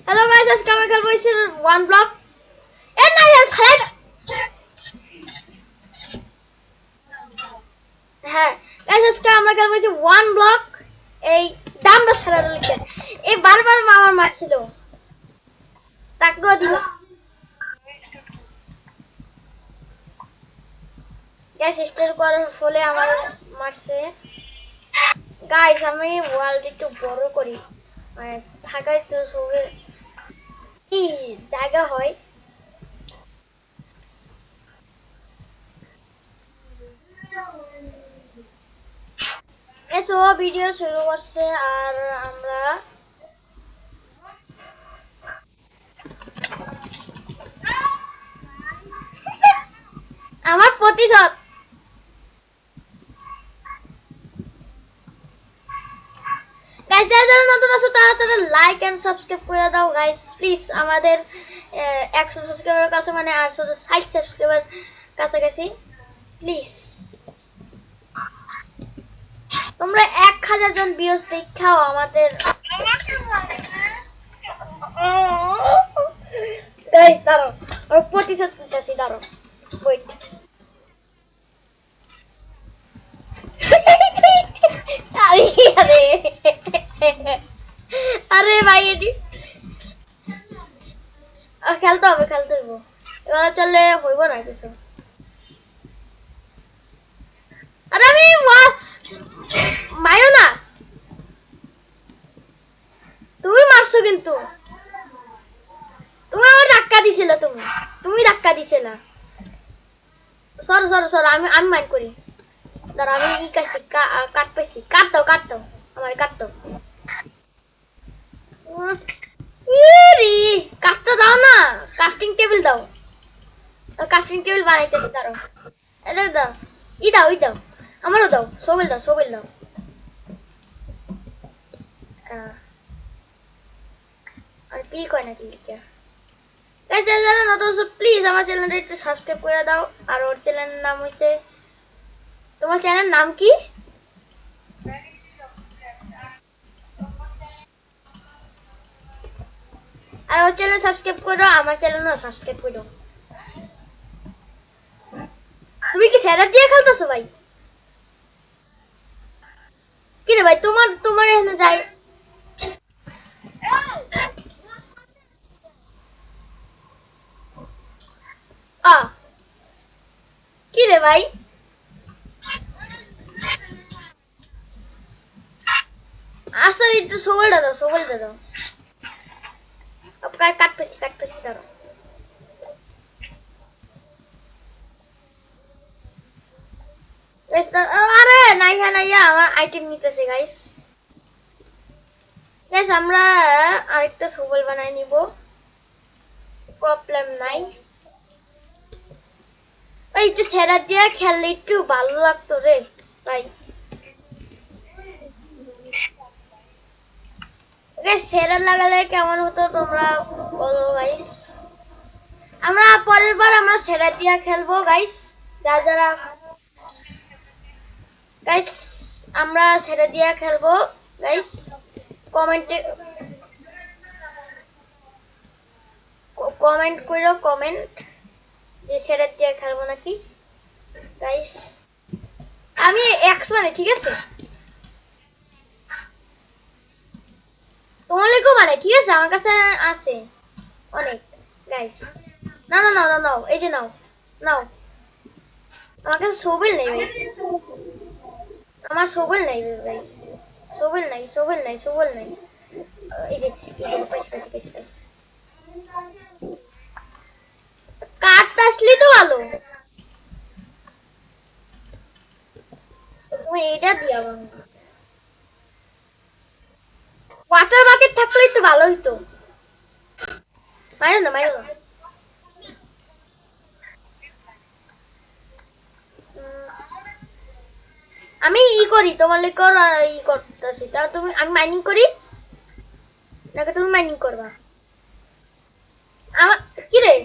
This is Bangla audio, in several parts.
হ্যালো গাইস, আজকে আমরা খেলবো ইসের ওয়ান ব্লক। এ না यार ফ্লাইট। হ্যাঁ গাইস, আজকে আমরা খেলবো ইসের ওয়ান ব্লক। এই দামটা সারা দিচ্ছে। এই বারবার আমার মারছিল। তাকেও দিল। গ্যাস স্টার করার ফলে আমার মারছে। গাইস আমি ওয়ার্ল্ড একটু বড় করি, মানে ঢাকায় তো সবে কি জায়গা হয়। এসো ভিডিও শুরু করছে আর আমরা আমার প্রতিশোধ। গাইস যারা নতুন আছো তারা লাইক এন্ড সাবস্ক্রাইব করে দাও গাইস প্লিজ। আমাদের 100 সাবস্ক্রাইবার কাছে, মানে 860 সাবস্ক্রাইবার কাছাকাছি। প্লিজ তোমরা 1000 জন ভিউজ দেখাও আমাদের। গাইস দাঁড়াও, আর প্রতিশোধ নিতেছি, দাঁড়াও ওয়েট। আরে আরে আরে ভাই এটি খেলতে হবে, খেলতে হইব। এবার চলে হইব না কিছু। আরে আমি মারো না, তুমি মারছো কিন্তু। তুমি আমার ধাক্কা দিছিল, তুমি ধাক্কা দিছিল। সরো সরো সরো, আমি আমি মাইন্ড করি। দাঁড়া আমি ই কাছি কাট পেছি। কাট দাও, কাট দাও, আমার কাট দাও। ইরি কাটটা দাও না, ক্রাফটিং টেবিল দাও। ক্রাফটিং টেবিল বানাইতেছি, দাঁড়াও। এটা দাও, ই দাও, আমারও দাও। সোবেল দাও, সোবেল দাও। আর পি কয় নাকি লিখা। গাইস যারা নতুন আছো প্লিজ আমার চ্যানেলটা একটু সাবস্ক্রাইব করে দাও। আর ওর চ্যানেলের নাম হচ্ছে, তোমার চ্যানেলের নাম কি? আর ওর চ্যানেল সাবস্ক্রাইব করো, আমার চ্যানেলও সাবস্ক্রাইব করো। তুমি কি স্যারার দিয়ে খেলতেছো ভাই? কি রে ভাই, তোমার তোমার এখানে যাই। আ কি রে ভাই, আসো একটু সোবেলটা দাও, সোবেলটা দাও। কাট পেছি, কাট পেছি, দাঁড়াও। আরে নাইয়া নাইয়া আমার আইটেম নিতেছে গাইস। গাইস আমরা আরেকটা সোবেল বানাই নিব, প্রবলেম নাই। ভাই একটু সেরা দিয়ে খেললে একটু ভালো লাগতো রে ভাই। সেরা লাগালে কেমন হতো তোমরা বলো গাইস। আমরা পরের বার আমরা সেরা দিয়ে খেলবো গাইস। যারা গাইস আমরা সেরা দিয়ে খেলবো গাইস। কমেন্টে কমেন্ট করো, কমেন্ট যে সেরা দিয়ে খেলবো নাকি গাইস। আমি এক্স মানে ঠিক আছে, তোমার লেগেও মানে ঠিক আছে, আমার কাছে আছে অনেক গাইস। না না নাও নাও নাও, এই যে নাও নাও। আমার কাছে সোবেল নেই ভাই, আমার সোবেল নাই ভাই। সোবেল নাই, সোবেল নাই, সোবেল নাই। এই যে পাইছি পাইছি পাইছি পাইছি। কার্ড আসলে তো ভালো। তুমি এটা দিয়া বাংলা ওয়াটার বাকেট থাকলে একটু ভালো হইতো। মাইরো না, মাইরো না। আমি ই করি তোমার লেকর ই করতেছি, তা তুমি আমি মাইনিং করি নাকি তুমি মাইনিং করবা? আমার কি রে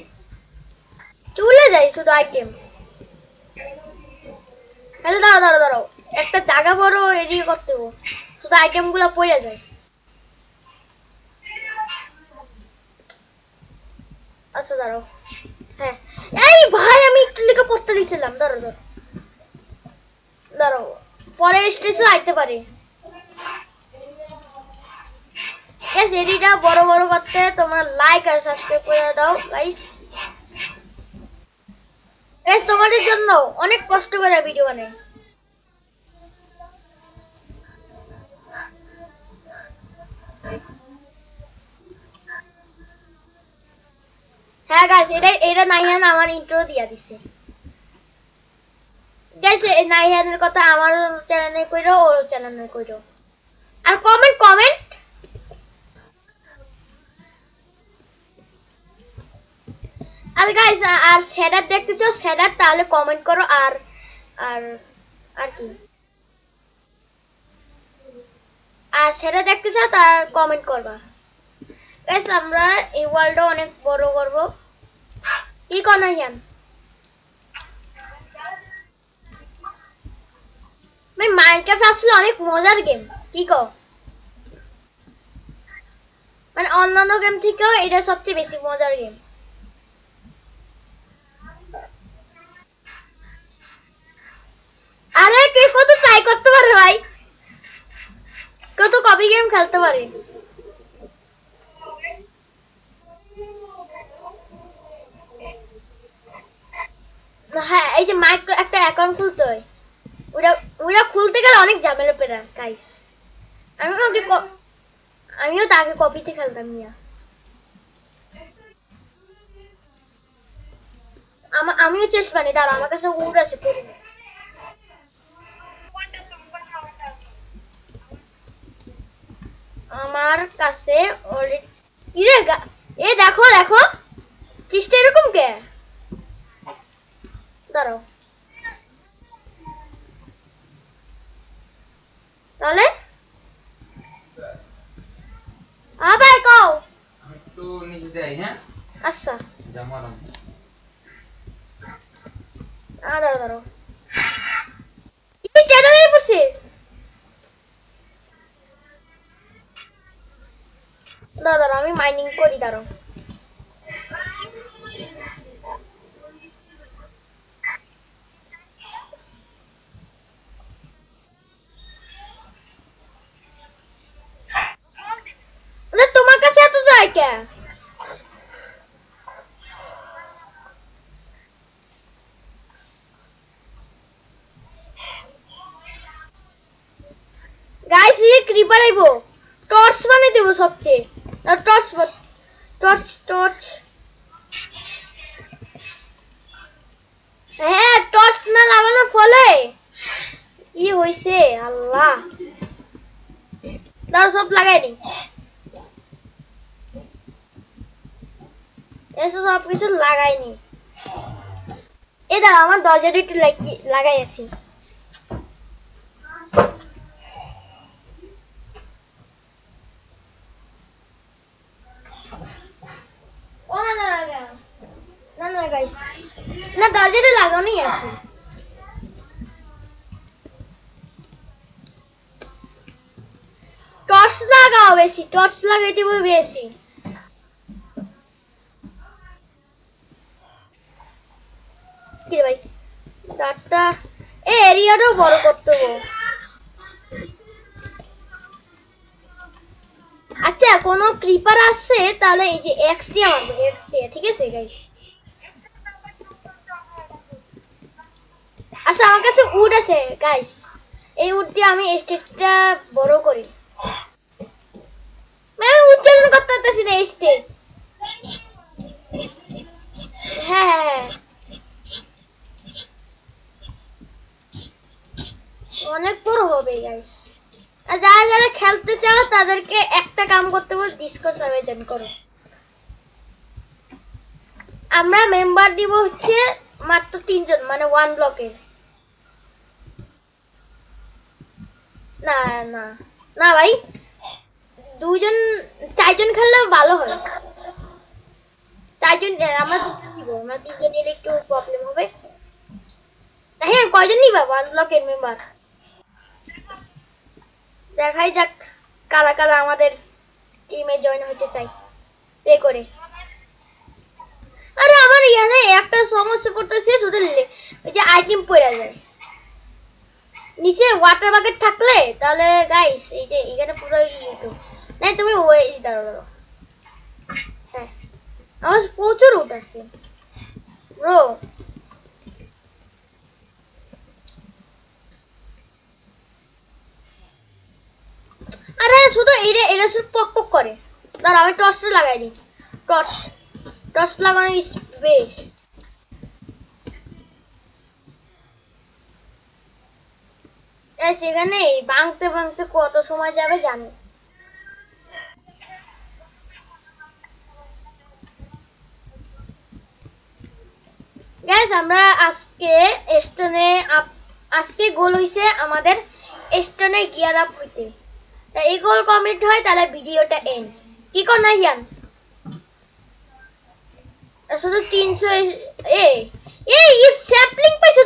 চলে যাই শুধু আইটেম। হ্যালো দাঁড়াও দাঁড়াও দাঁড়াও, একটা জায়গা বড় এদিকে করতে হবে, শুধু আইটেম গুলা পড়ে যায়। আচ্ছা দাঁড়াও। হ্যাঁ, এই ভাই আমি একটু লিখে পড়তে দিয়েছিলাম, দাঁড়াও দাঁড়াও দাঁড়াও, পরে স্টেজে আইতে পারে। গাইস এডিটা বড় বড় করতে তোমরা লাইক আর সাবস্ক্রাইব করে দাও গাইস। গাইস তোমাদের জন্য অনেক কষ্ট করে ভিডিও বানাই। হ্যাঁ গাইস এটা এটা নাইহান আমার ইন্ট্রো দিয়া দিছে। গাইস এই নাইহানের কথা আমার চ্যানেলে কইরো, ওর চ্যানেলে কইরো। আর কমেন্ট কমেন্ট। আর গাইস আর শ্যাডার দেখতে চাও শ্যাডার, তাহলে কমেন্ট করো। আর আর আর কি, আর সেটা দেখতে চাও তা কমেন্ট করবা। গাইস আমরা এই ওয়ার্ল্ডটা অনেক বড় করব। কি কর নাইহান? ভাই মাইনক্রাফট আসলে অনেক মজার গেম, কি কও? মানে অন্যান্য গেম থেকেও এটা সবচেয়ে বেশি মজার গেম। আরে কে কত ট্রাই করতে পারে ভাই, কত কপি গেম খেলতে পারে। হ্যাঁ এই যে মাইক্রো একটা অ্যাকাউন্ট খুলতে হয়, ওটা ওটা খুলতে গেলে অনেক ঝামেলা পেরা গাইস। আমি ওকে আমিও তাকে কপিতে খেলতাম নিয়া। আমিও চেষ্টা পানি দাঁড়া, আমার কাছে উড আছে পড়ি। আমার কাছে এ দেখো দেখো, চিজটা এরকম কে? দাঁড়াও তাহলে আবার কও। একটু নিচে দেয়, হ্যাঁ আচ্ছা জামালাম। দাঁড়াও দাঁড়াও, এই কেন এই পড়ছে? দাঁড়াও দাঁড়াও আমি মাইনিং করি, দাঁড়াও। তোমার কাছে এত যায় কে? গাইস এই ক্রিপার আইবো, টর্চ বানিয়ে দেবো সবচেয়ে। টর্চ টর্চ টর্চ, হ্যাঁ টর্চ না লাগানোর ফলে কি হইছে আল্লাহ। দাঁড়াও সব লাগাই নি, এসব সব কিছু লাগাইনি। এ দাঁড়া আমার দরজাটা একটু লাগাই আছি। ও না না লাগা, না না গাইস, না দরজাটা লাগানোই আছে। টর্চ লাগাও বেশি, টর্চ লাগাইতে হবে বেশি। কি রে ভাই ডাটা, এ এরিয়াটাও বড় করতে হবে। আচ্ছা কোনো ক্রিপার আসছে তাহলে এই যে এক্স দিয়ে মারবো, এক্স দিয়ে, ঠিক আছে গাইস। আচ্ছা আমার কাছে উড আছে গাইস, এই উড দিয়ে আমি স্টেজটা বড় করি। আমি উচ্চারণ করতে পারতেছি না স্টেজ। হ্যাঁ হ্যাঁ হ্যাঁ, অনেক বড় হবে গাইস। আর যারা যারা খেলতে চাও তাদেরকে একটা কাম করতে হবে, ডিসকর্ড সার্ভারে জয়েন করো। আমরা মেম্বার দিব হচ্ছে মাত্র 3 জন, মানে ওয়ান ব্লকের। না না না ভাই, 2 জন 4 জন খেললে ভালো হয়। 4 জন আমরা 2 জন দিব, আমরা 3 জন এলে একটু প্রবলেম হবে। হ্যাঁ কয়জন নিবা ওয়ান ব্লকের মেম্বার? দেখাই যাক কারা কারা আমাদের টিমে জয়েন হতে চাই, প্রে করে। এখানে একটা সমস্যা পড়তেছে শুধু ওই যে আইটেম পড়ে যায় নিচে ওয়াটার বাকেট থাকলে তাহলে গাইস এই যে এখানে পুরো ইয়ে নাই তুমি ওই দাঁড়াও হ্যাঁ আমার প্রচুর উঠ আছে ব্রো আরে শুধু এটা শুধু পক পক করে দাঁড়া আমি টর্চটা লাগাই দিই টর্চ লাগানো ইস বেশ সেখানে ভাঙতে ভাঙতে কত সময় যাবে জানি গাইস আমরা আজকে গোল হইছে আমাদের স্টোনে গিয়ার আপ হইতে তা এই গোল কমপ্লিট হয় তাহলে ভিডিওটা এন্ড কি কর না ইয়ান শুধু 300 এ এই স্যাপলিং পাইছো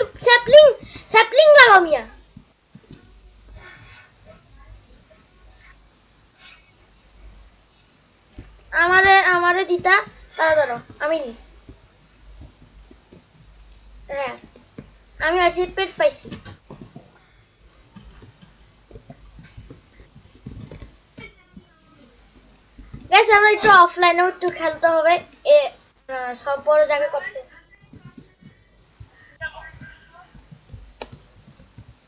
স্যাপলিং লাগাও মিয়া আমারে দিতা ধরো আমি নি হ্যাঁ আমি আজকে পেট পাইছি গাইস আমরা একটু অফলাইনেও একটু খেলতে হবে সব বড় জায়গায় করতে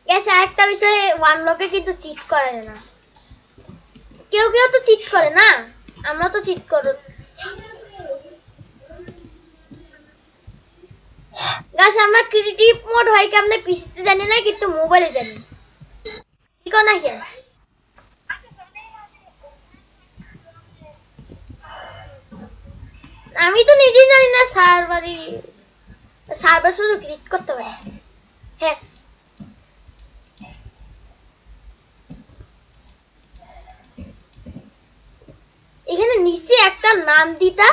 গাইস আরেকটা বিষয় ওয়ান লকে কিন্তু চিট করে না কেউ তো চিট করে না আমরা তো চিট করব গাইস আমরা ক্রিয়েটিভ মোড হয় কেমনে পিসিতে জানি না কিন্তু মোবাইলে জানি ঠিক না কি আমি তো নিজেই জানি না সার্ভার শুধু ক্লিক করতে পারে হ্যাঁ এখানে নিচে একটা নাম দিতা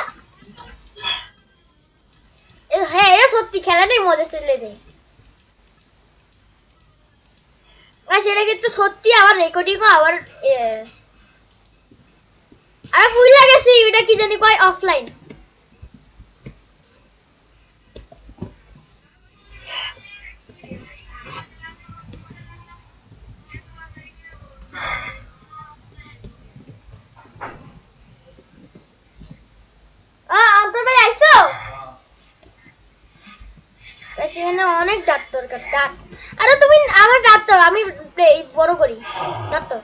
হ্যাঁ এটা সত্যি খেলাটাই মজা চলে যায় সেটা কিন্তু সত্যি আবার রেকর্ডিংও আবার আর ভুলে গেছি এটা কি জানি কয় অফলাইন সেখানে অনেক ডাট দরকার ডাট আরে তুমি আমার ডাট দাও আমি বড় করি ডাট দাও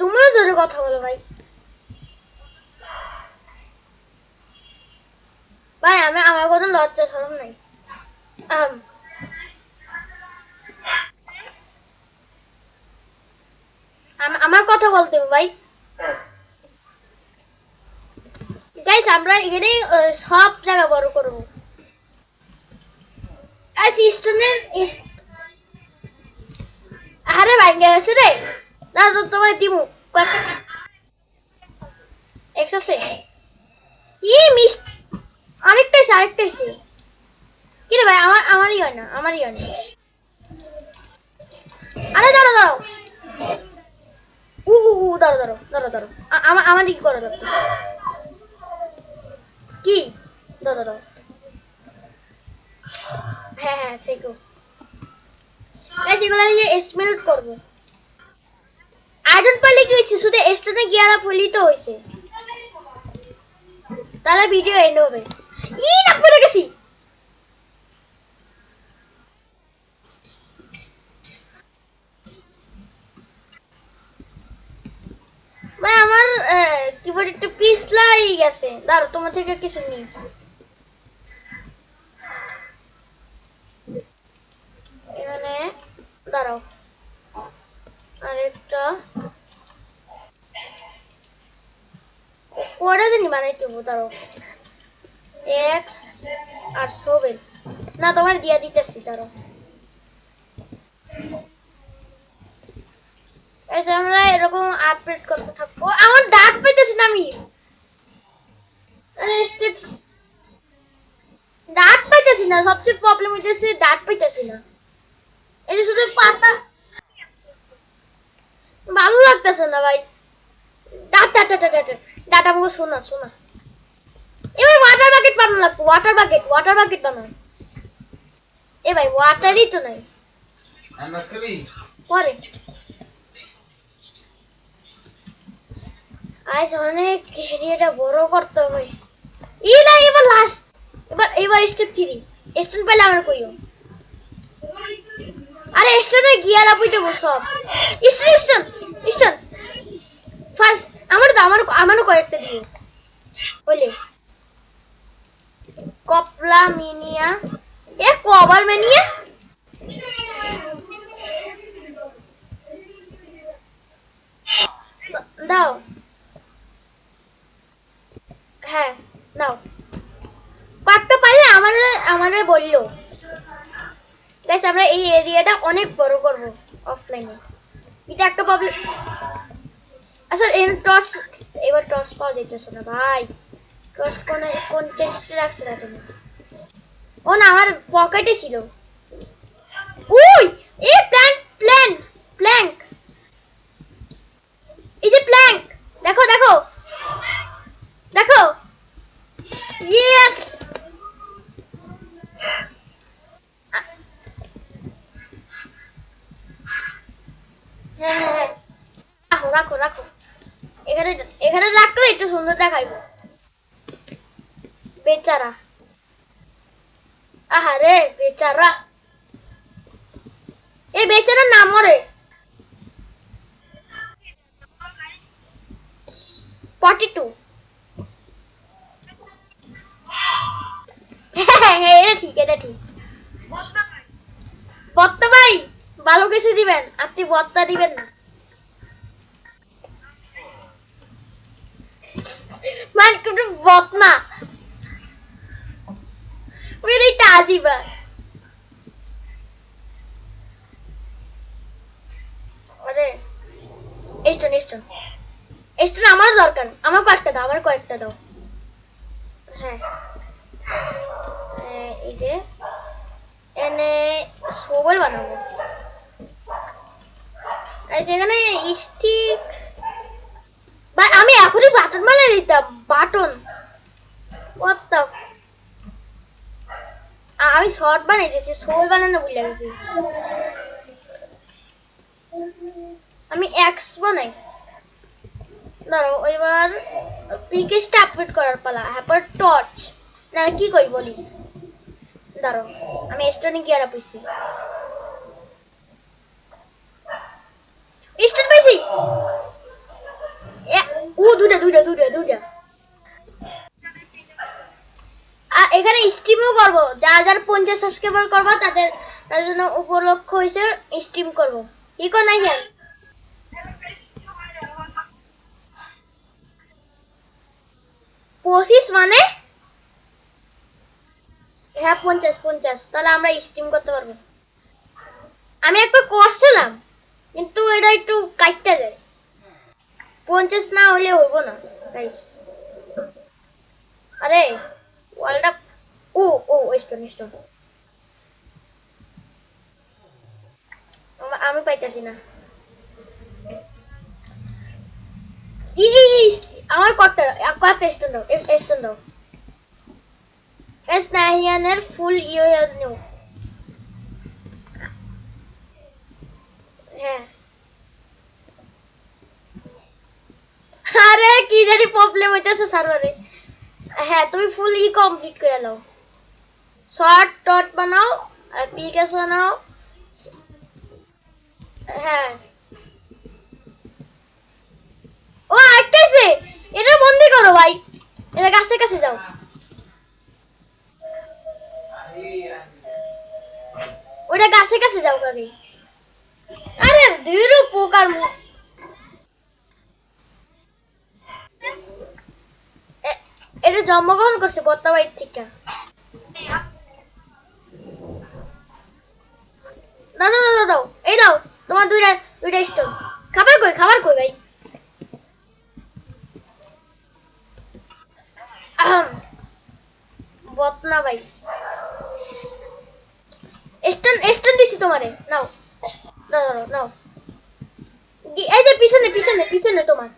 তুমিও জোরে কথা বলো ভাই ভাই আমার কোনো লজ্জা শরম নাই আমার কথা বলতে ভাই গাইস আমরা এখানে সব জায়গা বড় করব আরে ভাঙ্গে আছে রে না তো তোমার দিমু এক্সাসে মিস আরেকটাই কি রে ভাই আমারই হয় না আরে দাঁড়াও দাঁড়াও আমার কি করে দাও কি দাঁড়াও হ্যাঁ থেকো এগুলো নিয়ে স্মেল্ট করবো আয়রন পারলে কি হয়েছে শুধু স্টোনে গিয়ার আপ হলেই তো হয়েছে তাহলে ভিডিও এন্ড হবে না পড়ে গেছি ভাই আমার কিবোর্ড একটু পিছলাই গেছে দাঁড়াও তোমার থেকে কিছু নিই এখানে দাঁড়াও আরেকটা কয়টা দিন বানাইতে হবো দাঁড়াও এক্স আর 7 না তোমার দিয়া দিতেছি দাঁড়াও আমরা এরকম আপডেট করতে থাকবো আমার ডাট পাইতেছি না আমি ডাট পাইতেছি না সবচেয়ে প্রবলেম হইতেছে ডাট পাইতেছি না এই যে শুধু পাতা ভালো লাগতেছে না ভাই ডাটা মুখো শোনা শোনা এবার ওয়াটার বাকেট বানানো লাগবে ওয়াটার বাকেট বানানো এ ভাই ওয়াটারই তো নাই আমরা কবি পরে আজ অনেক এরিয়াটা বড় করতে হবে ই না এবার লাস্ট এবার স্টেপ 3 স্টোন পেলে আমরা কইও আরে স্টোনে গিয়ার আপই দেবো সব স্টোন ফার্স্ট আমারও কয়েকটা দিও বলে কপলা মিনিয়া এ কভার মিনিয়া দাও হ্যাঁ দাও কয়েকটা পারলে আমারে বললো গাইস আমরা এই এরিয়াটা অনেক বড় করব অফলাইনে এটা একটা প্রবলেম আচ্ছা এবার টস পাওয়া যাইতেছে না ভাই টস কোন চেস্টে রাখছে না তুমি ও না আমার পকেটে ছিল উই এ প্ল্যাঙ্ক এই যে প্ল্যাঙ্ক দেখো ইয়েস হ্যাঁ রাখো এখানে রাখলে একটু সুন্দর দেখাইবো বেচারা আহারে বেচারা এই বেচারা না মরে 42 এটা ঠিক বত্তা ভাই ভালো কিছু দিবেন আপনি বত্তা দিবেন না মান কিন্তু বতনা মেরে তাজিবা আরে স্টোন আমার দরকার আমার কয়েকটা দাও হ্যাঁ এই যে এনে সোবল বানাবো সেখানে স্টিক ভাই আমি এখনই বাটন বানিয়ে দিতাম বাটন আমি শর্ট বানাইতেছি সোল বানানো ভুলে গেছি আমি এক্স বানাই ধরো এবার প্রিকেসটা আপডেট করার পালা হ্যাপার টর্চ না কি কই বলি ধরো আমি স্টোনে গিয়ার আপেছি স্টোন পাইছি ও দুটা এখানে স্ট্রিমও করব যার 50 সাবস্ক্রাইবার করবা তাদের জন্য উপলক্ষ হইছে স্ট্রিম করব কি কোন নাই হ্যাঁ 25 মানে হ্যাঁ 50 তাহলে আমরা স্ট্রিম করতে পারবো আমি একবার করছিলাম কিন্তু এটা একটু কাটতে যায় 50 না হলে হইব না গাইস আরে ওয়ার্ল্ড আপ ও স্টোন আমি পাইতাছি না আমার কয়েকটা স্টোন দাও নাহিয়ানের ফুল নিও হ্যাঁ আরে কি জানি প্রবলেম হইতাছে সার্ভারে হ্যাঁ তুমি ফুল কমপ্লিট করে নাও শর্ট ডট বানাও আর পিকেস বানাও হ্যাঁ ও আইতেছে এটা বন্ধ করো ভাই এটা কাছে যাও ওটা কাছে যাও ভাবি আরে ধীরু পোকার এটা জন্মগ্রহণ করছে বত্তাবাই থেকে দাও এই দাও তোমার দুইটা স্টোন খাবার কই ভাই বতনা ভাই স্টোন দিছি তোমারে নাও এই যে পিছনে তোমার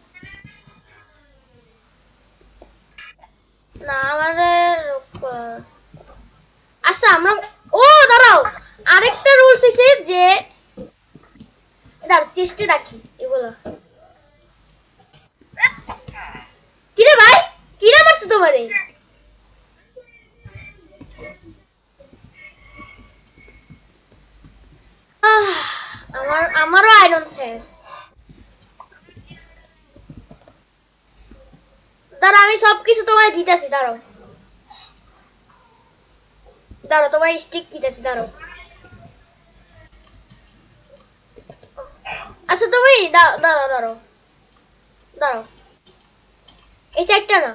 না আমাদের আচ্ছা আমরা ও দাঁড়াও আরেকটা রুলস আছে যে দাঁড়াও চেষ্টা রাখি এগুলো কিরে ভাই কিরে মারছে তোমারে আমারও আয়রন শেষ দাঁড়াও আমি সবকিছু তোমায় দিতেছি দাঁড়াও দাঁড়াও তোমার স্টিক দিতেছি দাঁড়াও আচ্ছা তুমি দাঁড়াও দাঁড়াও দাঁড়াও এই চারটা না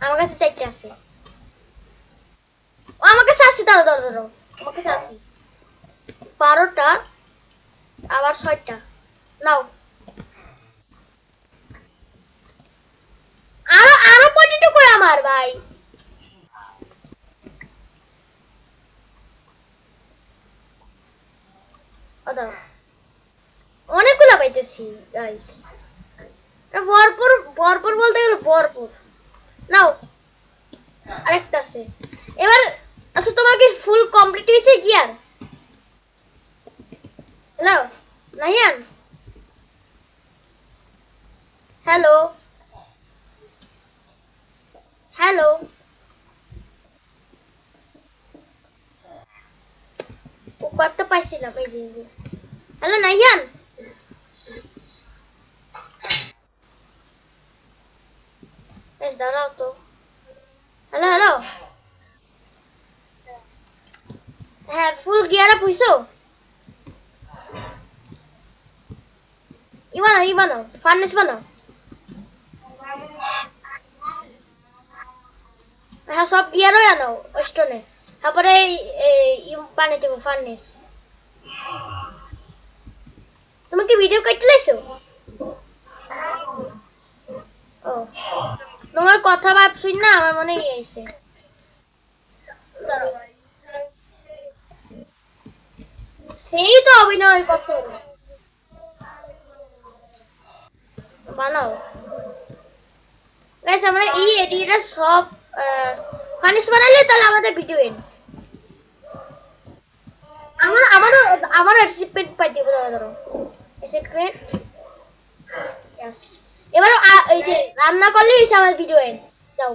আমার কাছে চারটা আছে ও আমার কাছে আছে দাঁড়াও দাঁড়াও দাঁড়াও আমার কাছে আছে 12টা আবার 6টা নাও আরো আরো পটেটো করে আমার ভাই দাঁড়াও অনেকগুলো পাইতেছি গাইস ভরপুর ভরপুর বলতে গেলে ভরপুর নাও আরেকটা আছে এবার আচ্ছা তোমার কি ফুল কমপ্লিট হয়েছে গিয়ার হ্যালো নাহিয়ান হ্যালো হ্যালো ও কয়েকটা পাইছিলাম এই যে হ্যালো নাহিয়ান বেশ দাঁড়াও তো হ্যালো হ্যালো হ্যাঁ ফুল গিয়ার আপ হইছো বানাও ফার্নেস বানাও হ্যাঁ সব গিয়ারও আনাও স্টোনে তারপরে বানিয়ে দেবো ফার্নেস তুমি কি ভিডিও কাটতে লাইছো ও তোমার কথা ভাবছি না আমার মনে গিয়েছে সেই তো অভিনয় কত বানাও গাইস আমরা এই এডিটা সব ফার্নেস বানালে তাহলে আমাদের ভিডিও এন্ড আমারও অ্যাচিভমেন্ট পাই দিব ধরো অ্যাচিভমেন্ট यस এবার এই যে রান্না করলে এসে আমার ভিডিও এন্ড যাও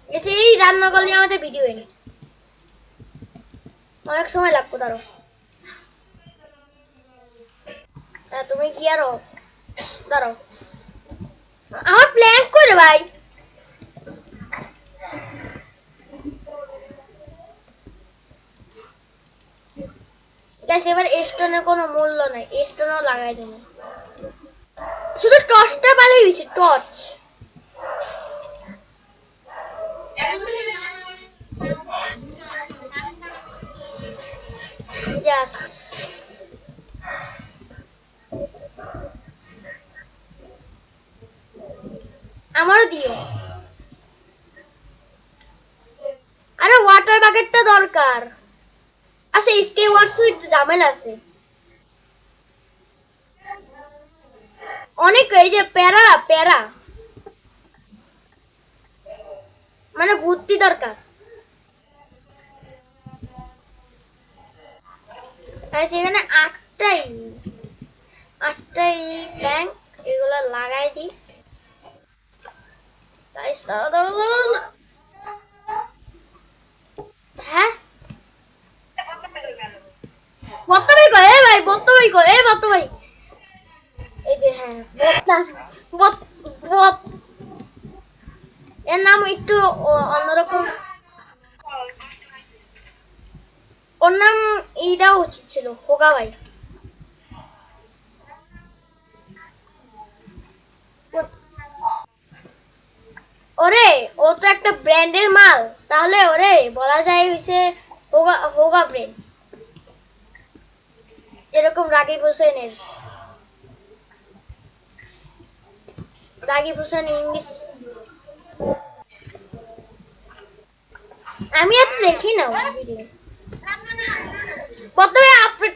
এসে এই রান্না করলে আমাদের ভিডিও এন্ড অনেক সময় লাগবে ধরো তুমি কি আরো দাঁড়াও আমার প্ল্যান করে ভাই গ্যাস এবার স্টোনে কোনো মূল্য নাই স্টোনও লাগাই দেবো শুধু টর্চটা পালেই বেশি টর্চ Yes. আমারও দিও আরে ওয়াটার বাকেটটা দরকার আচ্ছা স্কে ওয়ার্ডস একটু ঝামেলা আছে অনেক এই যে প্যারা প্যারা মানে বুদ্ধি দরকার আর সেখানে আটটাই ব্যাংক এগুলো লাগাই দিই হ্যাঁ বর্তমাই কয় এ ভাই বর্তমাই কয় এ বর্তমাই এই যে হ্যাঁ এর নাম একটু অন্যরকম ওর নাম এইটাও উচিত ছিল হোগা ভাই ওরে ও তো একটা ব্র্যান্ডের মাল তাহলে ওরে বলা যায় হইছে হোগা হোগা ব্র্যান্ড যেরকম রাগিব হোসেন ইংলিশ আমি এত দেখি না ভিডিও প্রথমে আপডেট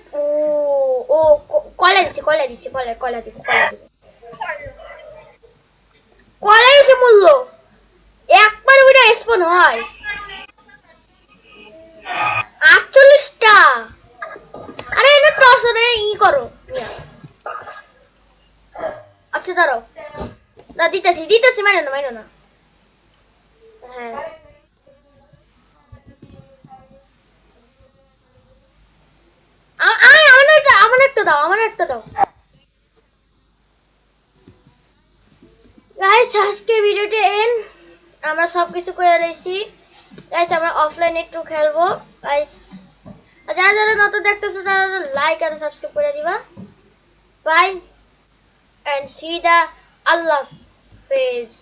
ও কলা দিছি কলা দিছি কলা দিছি কলা দিছি মূল্য একবার ওইটা স্পন হয় 48টা। আরে এটা টসরে ই করো আচ্ছা দাঁড়াও না দিতেছি দিতেছি মাইনো না হ্যাঁ আমার একটা দাও গাইস আজকে ভিডিওটা এন্ড আমরা সবকিছু করে দিয়েছি গাইস আমরা অফলাইনে একটু খেলবো গাইস যারা যারা নতুন দেখতেছো তারা লাইক আর সাবস্ক্রাইব করে দিবা বাই এন্ড সি দা আল্লাহ হাফেজ